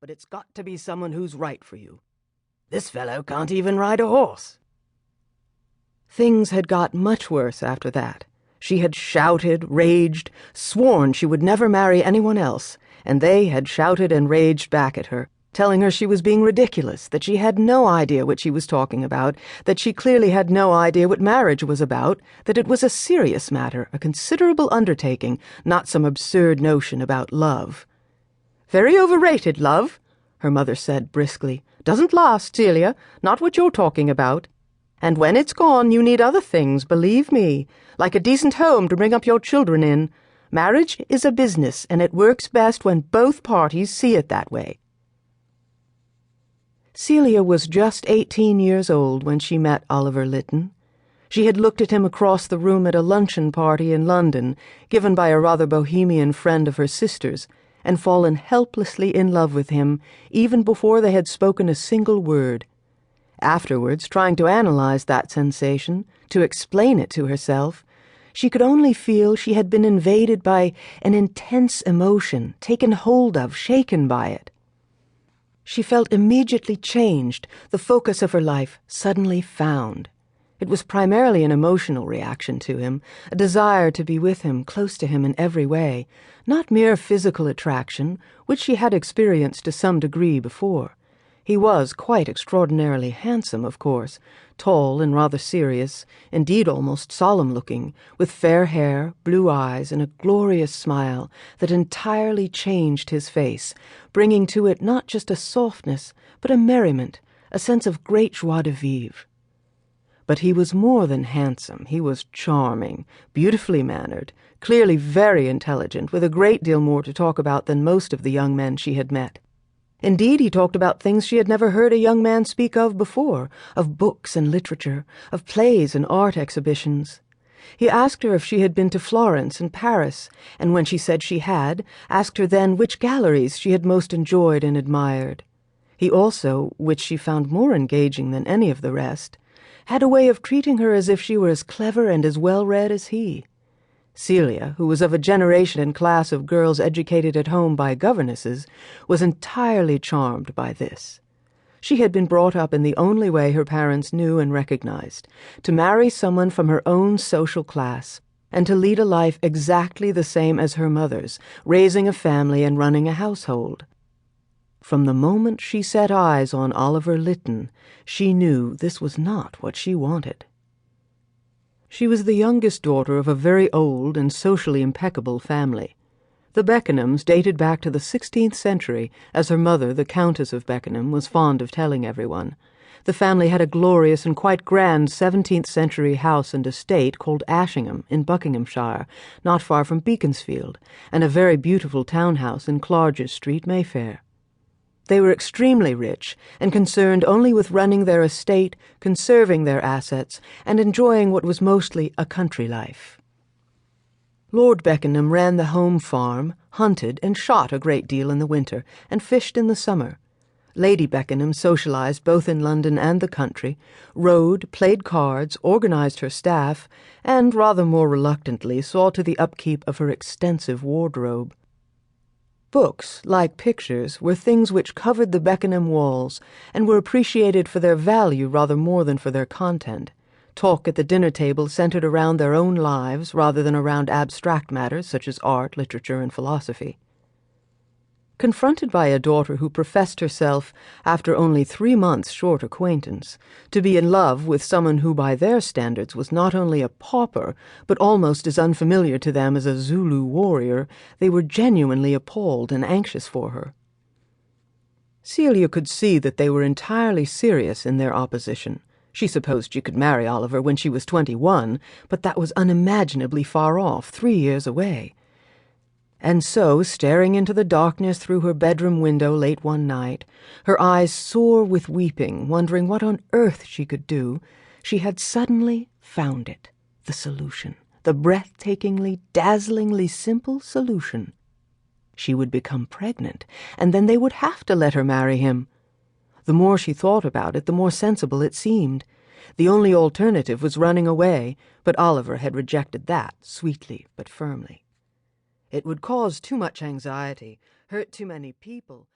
but it's got to be someone who's right for you. This fellow can't even ride a horse." Things had got much worse after that. She had shouted, raged, sworn she would never marry anyone else, and they had shouted and raged back at her, telling her she was being ridiculous, that she had no idea what she was talking about, that she clearly had no idea what marriage was about, that it was a serious matter, a considerable undertaking, not some absurd notion about love. "Very overrated, love," her mother said briskly. "Doesn't last, Celia, not what you're talking about. And when it's gone, you need other things, believe me, like a decent home to bring up your children in. Marriage is a business, and it works best when both parties see it that way." Celia was just 18 years old when she met Oliver Lytton. She had looked at him across the room at a luncheon party in London, given by a rather bohemian friend of her sister's, and fallen helplessly in love with him even before they had spoken a single word. Afterwards, trying to analyze that sensation, to explain it to herself, she could only feel she had been invaded by an intense emotion, taken hold of, shaken by it. She felt immediately changed, the focus of her life suddenly found. It was primarily an emotional reaction to him, a desire to be with him, close to him in every way, not mere physical attraction, which she had experienced to some degree before. He was quite extraordinarily handsome, of course, tall and rather serious, indeed almost solemn-looking, with fair hair, blue eyes, and a glorious smile that entirely changed his face, bringing to it not just a softness, but a merriment, a sense of great joie de vivre. But he was more than handsome. He was charming, beautifully mannered, clearly very intelligent, with a great deal more to talk about than most of the young men she had met. Indeed, he talked about things she had never heard a young man speak of before, of books and literature, of plays and art exhibitions. He asked her if she had been to Florence and Paris, and when she said she had, asked her then which galleries she had most enjoyed and admired. He also, which she found more engaging than any of the rest, had a way of treating her as if she were as clever and as well-read as he. Celia, who was of a generation and class of girls educated at home by governesses, was entirely charmed by this. She had been brought up in the only way her parents knew and recognized, to marry someone from her own social class, and to lead a life exactly the same as her mother's, raising a family and running a household. From the moment she set eyes on Oliver Lytton, she knew this was not what she wanted. She was the youngest daughter of a very old and socially impeccable family. The Beckenhams dated back to the 16th century, as her mother, the Countess of Beckenham, was fond of telling everyone. The family had a glorious and quite grand 17th-century house and estate called Ashingham in Buckinghamshire, not far from Beaconsfield, and a very beautiful townhouse in Clarges Street, Mayfair. They were extremely rich and concerned only with running their estate, conserving their assets, and enjoying what was mostly a country life. Lord Beckenham ran the home farm, hunted and shot a great deal in the winter, and fished in the summer. Lady Beckenham socialized both in London and the country, rode, played cards, organized her staff, and, rather more reluctantly, saw to the upkeep of her extensive wardrobe. Books, like pictures, were things which covered the Beckenham walls and were appreciated for their value rather more than for their content. Talk at the dinner table centered around their own lives rather than around abstract matters such as art, literature, and philosophy. Confronted by a daughter who professed herself, after only 3 months' short acquaintance, to be in love with someone who by their standards was not only a pauper, but almost as unfamiliar to them as a Zulu warrior, they were genuinely appalled and anxious for her. Celia could see that they were entirely serious in their opposition. She supposed she could marry Oliver when she was 21, but that was unimaginably far off, 3 years away. And so, staring into the darkness through her bedroom window late one night, her eyes sore with weeping, wondering what on earth she could do, she had suddenly found it, the solution, the breathtakingly, dazzlingly simple solution. She would become pregnant, and then they would have to let her marry him. The more she thought about it, the more sensible it seemed. The only alternative was running away, but Oliver had rejected that, sweetly but firmly. It would cause too much anxiety, hurt too many people,